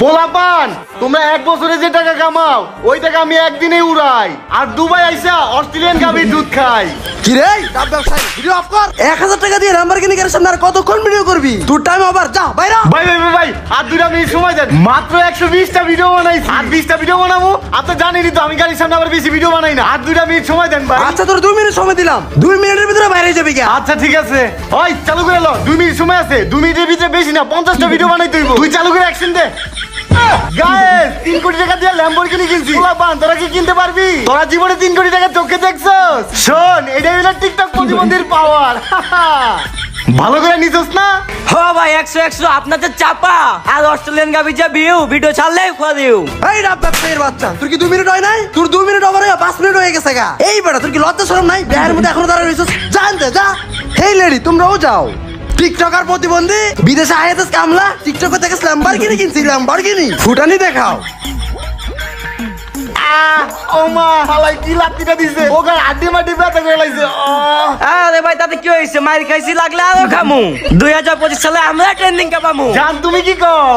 পোলাপান, তোমরা এক বছরে যে টাকা কামাও ওই টাকা আমি একদিনেই উড়াই আর দুবাই আইসা অস্ট্রেলিয়ান গাভীর দুধ খাই। কি রে ডাব ব্যবসায়ী, ভিডিও অফ কর। 1000 টাকা দিয়ে ল্যাম্বরগিনি গাড়ির সামনে আর কতক্ষণ ভিডিও করবি? তোর টাইম ওভার, যা বাইরে। ভাই ভাই ভাই ভাই, আর 2 মিনিট সময় দেন। মাত্র 120টা ভিডিও বানাইছি, আর 20টা ভিডিও বানাবো। আপনি জানেনই তো আমি গাড়ির সামনে আবার বেশি ভিডিও বানাই না। আর 2 মিনিট সময় দেন ভাই। আচ্ছা তোর 2 মিনিট সময় দিলাম, 2 মিনিটের ভিতরে বাইরে যাবি কি? আচ্ছা ঠিক আছে, ওই চালু করে লো। 2 মিনিট সময় আছে, 2 মিনিটের ভিতরে বেশি না 50টা ভিডিও বানাই তুই। তুই চালু করে অ্যাকশন দে। গাইস, 3 কোটি টাকা দিয়ে ল্যাম্বরগিনি কিনছি। পোলাপান, তোরা কি কিনতে পারবি? তোরা জীবনে 3 কোটি টাকা চোখে দেখছস? শোন, এটাই হলো টিকটক প্রতিবন্ধীর পাওয়ার। ভালো করে নিছস না? হো ভাই 100 আপনাদের চাপা আর অস্ট্রেলিয়ান গাবি যা ভিডিও ছাড়লেই খোয়া দিও। এই ডাব ব্যবসায়ীর বাচ্চা, তোর কি 2 মিনিট হয় নাই? তোর 2 মিনিট ওভার হয়ে 5 মিনিট হয়ে গেছে গা। এই বেটা, তোর কি লজ্জা শরম নাই? বিয়ের মধ্যে এখনো দাঁড়ায় রইছস? জানতে যা। হেই লেডি, তোমরাও যাও। টিকটকার প্রতিবন্ধী, বিদেশে আইএসএস কামলা, টিকটকে থেকে ল্যাম্বরগিনি কিনছি, ল্যাম্বরগিনি ফুটানি দেখাও। ও মা, হালাই কি লাত্তিটা দিছে। ওগার আড্ডি মাটি ব্যথা করে লাইছে। আরে ভাই তাতে কি হইছে? মার খাইছি লাগলে আরো খামু। 2025 সালে আমরা ট্রেন্ডিং কাপামু। জান তুমি কি কও?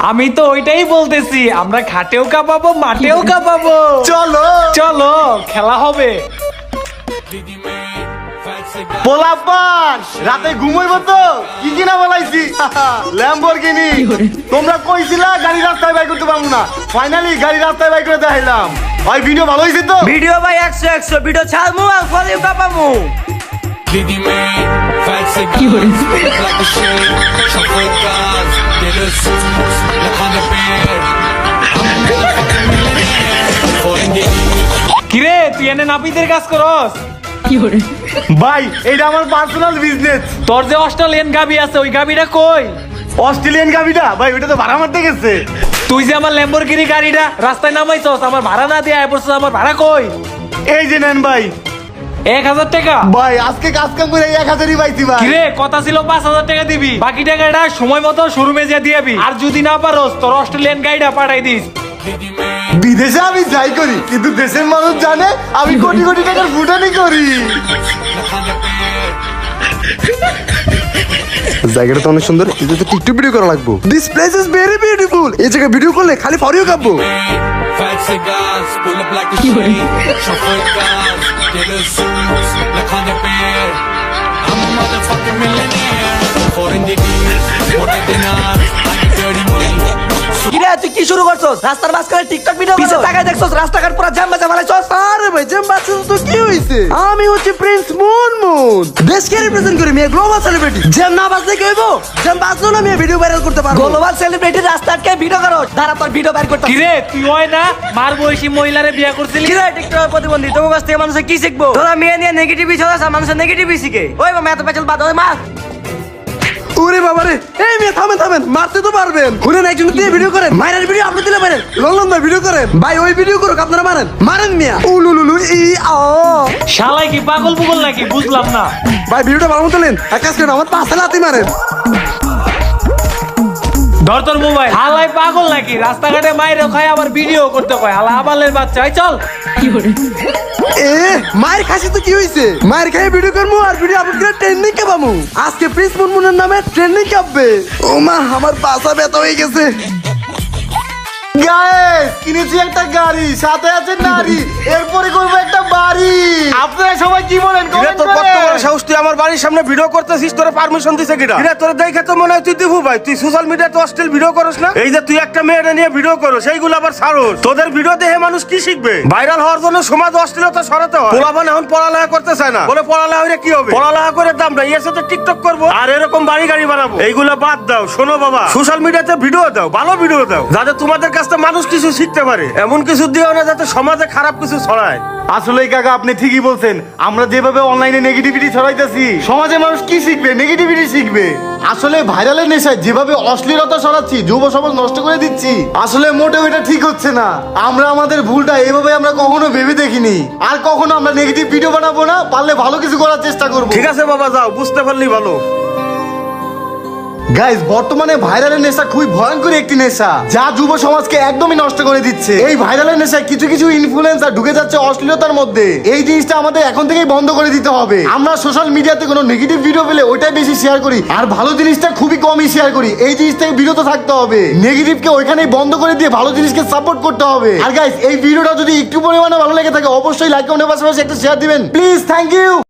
আমি তো ওইটাই বলতেছি, আমরা খাটেও কাঁপাবো মাঠেও কাঁপাবো। চলো চলো খেলা হবে। পোলাপান, রাতে ঘুমাইব তো? কি কিনা বলাইছি? ল্যাম্বরগিনি। তোমরা কইছিলা গাড়ি রাস্তায় বাই করতে পারবো না, ফাইনালি গাড়ি রাস্তায় বাই করে দেখাইলাম। ভাই ভিডিও ভালো হইছে তো? ভিডিও ভাই 100 ভিডিও ছাড়মু আর ফলেও কাপামু। কিরে তুই এনে নাপিতের কাজ করস? ভাই এটা আমার পার্সোনাল বিজনেস। তোর যে অস্ট্রেলিয়ান গাবি আছে ওই গাবিটা কই? অস্ট্রেলিয়ান গাবিটা ভাই ওটা তো ভাড়া মারতে গেছে। তুই যে আমার ল্যাম্বরগিনি গাড়িটা রাস্তায় নামাইছস, আমার ভাড়া না দিয়ে আয় পড়ছস, আমার ভাড়া কই? এই যে নেন ভাই। 1000 টাকা? ভাই আজকে কাজ কাম করে 1000ই পাইছি ভাই। কিরে কথা ছিল 5000 টাকা দিবি, বাকি টাকাটা সময় মতো শোরুমে যা দিয়াবি। আর যদি না পারোস তোর অস্ট্রেলিয়ান গাড়িটা পাঠাই দিস। বিদেশে আমি যাই করি, কিন্তু দেশের মানুষ জানে আমি কোটি কোটি টাকার ফুটানি করি। জায়গাটা তো অনেক সুন্দর, এতে তো টিকটক ভিডিও করা লাগবে। This place is very beautiful. এই জায়গায় ভিডিও করলে খালি ফরিও কাঁপবো। কিরে তুই কি শুরু করছস? রাস্তার মাঝখানে টিকটক ভিডিও পিছে তাকায় দেখছস? রাস্তাঘাট পুরো জ্যাম বানাইছস। আরে ভাই জ্যাম বাচ্চা তো কি হইছে? আমি হচ্ছে প্রিন্স মুনমুন, দেশকে রিপ্রেজেন্ট করি। মেয়ে গ্লোবাল সেলিব্রিটি। জ্যাম না বাজলে কি হইব? জ্যাম বাজলো না মেয়ে ভিডিও ভাইরাল করতে পারবো। গ্লোবাল সেলিব্রিটি রাস্তা আটকে ভিডিও করো, দাঁড়া তোর ভিডিও বের করতে। কিরে তুই হয় না মার বয়সী মহিলারে বিয়ে করছিলি? কিরে টিকটক প্রতিবন্ধী, তোমার কাছ থেকে মানুষে কি শিখবো? তোরা মেয়ে নিয়ে নেগেটিভই ছড়াস, মানুষের নেগেটিভই শিখে। ওই মা এত পেছল বাদ, ওই মা। ওরে বাবা রে, এই মেয়ে থামেন, মারতে তো পারবেন। শুনেন একজন দিয়ে ভিডিও করেন, মায়ের ভিডিও আপনি দিলে পারেন। লল্লন ভাই ভিডিও করেন ভাই, ওই ভিডিও করুক, আপনারা মারেন মিয়া। উলুলুলু ই আ। শালাই কি পাগল পুগল নাকি বুঝলাম না। ভাই ভিডিওটা ভালো মতো নেন, এক কাজ করেন আমার পাশে লাথি মারেন। ধর তোর মোবাইল। হালাই পাগল নাকি? রাস্তাঘাটে মায়ের খায় আবার ভিডিও করতে কয়। হালা আবালের বাচ্চা। এই চল। এ মায়ের খাসি তো কি হইছে? মায়ের খাই ভিডিও করমু আর ভিডিও আপলোড করে ট্রেন্ডিং কাপামু। আজকে প্রিন্স মুনমুনের নামে ট্রেন্ডিং কাঁপবে। ও মা, আমার পাছা ব্যথা হয়ে গেছে। গাইস, কিনেছি একটা গাড়ি, সাথে আছে নারী, এরপরে করবো একটা বাড়ি। আপনারা সবাই কি বলেন? কমেন্ট তোর কত করেন। বড় সাহস, তুই আমার বাড়ির সামনে ভিডিও করতেছিস? তোর পারমিশন দিছে কিনা? কিরে তোর দেখে তো মনে হয় তুই দিবু ভাই, তুই সোশ্যাল মিডিয়াতে অশ্লীল ভিডিও করস না? এই যে তুই একটা মেয়েটা নিয়ে ভিডিও করো, সেইগুলো আবার ছাড়োস। তোদের ভিডিও দেখে মানুষ কি শিখবে? ভাইরাল হওয়ার জন্য সমাজ অশ্লীলতা সরাতে হয়। পোলাপান এখন পড়ালেখা করতে চায় না, বলে পড়ালেখা হইলে কি হবে? পড়ালেখা করে দাম নাই, এর সাথে টিকটক করবো আর এরকম বাড়ি গাড়ি বানাবো। এইগুলো বাদ দাও। শোনো বাবা, সোশ্যাল মিডিয়াতে ভিডিও দাও, ভালো ভিডিও দাও, যাতে তোমাদের কাছ থেকে মানুষ কিছু শিখতে পারে। এমন কিছু দিও না যাতে সমাজে খারাপ কিছু ছড়ায়। আসলে কাকা আপনি ঠিকই বলছেন। আমরা যেভাবে অনলাইনে নেগেটিভিটি ছড়াইতেছি, সমাজে মানুষ কি শিখবে? নেগেটিভিটি শিখবে। আসলে ভাইরালের নেশায় যেভাবে অশ্লীলতা ছড়াচ্ছি, যুব সমাজ নষ্ট করে দিচ্ছি, আসলে মোটেও এটা ঠিক হচ্ছে না। আমরা আমাদের ভুলটা এভাবে আমরা কখনো ভেবে দেখিনি। আর কখনো আমরা নেগেটিভ ভিডিও বানাবো না, পারলে ভালো কিছু করার চেষ্টা করবো। ঠিক আছে বাবা, যাও, বুঝতে পারলি ভালো। গাইস বর্তমানে ভাইরালের নেশা খুবই ভয়ঙ্কর একটি নেশা, যা যুব সমাজকে একদমই নষ্ট করে দিচ্ছে। এই ভাইরালের নেশায় কিছু কিছু ইনফ্লুয়েন্সার ঢুকে যাচ্ছে অশ্লীলতার মধ্যে। এই জিনিসটা আমাদের এখন থেকেই বন্ধ করে দিতে হবে। আমরা সোশ্যাল মিডিয়াতে কোনো নেগেটিভ ভিডিও পেলে ওইটাই বেশি শেয়ার করি, আর ভালো জিনিসটা খুবই কমই শেয়ার করি। এই জিনিস থেকে বিরত থাকতে হবে, নেগেটিভকে ওইখানেই বন্ধ করে দিয়ে ভালো জিনিসকে সাপোর্ট করতে হবে। আর গাইস এই ভিডিওটা যদি একটু পরিমাণে ভালো লেগে থাকে অবশ্যই লাইক কমেন্টের পাশাপাশি একটা শেয়ার দিবেন প্লিজ। Thank you.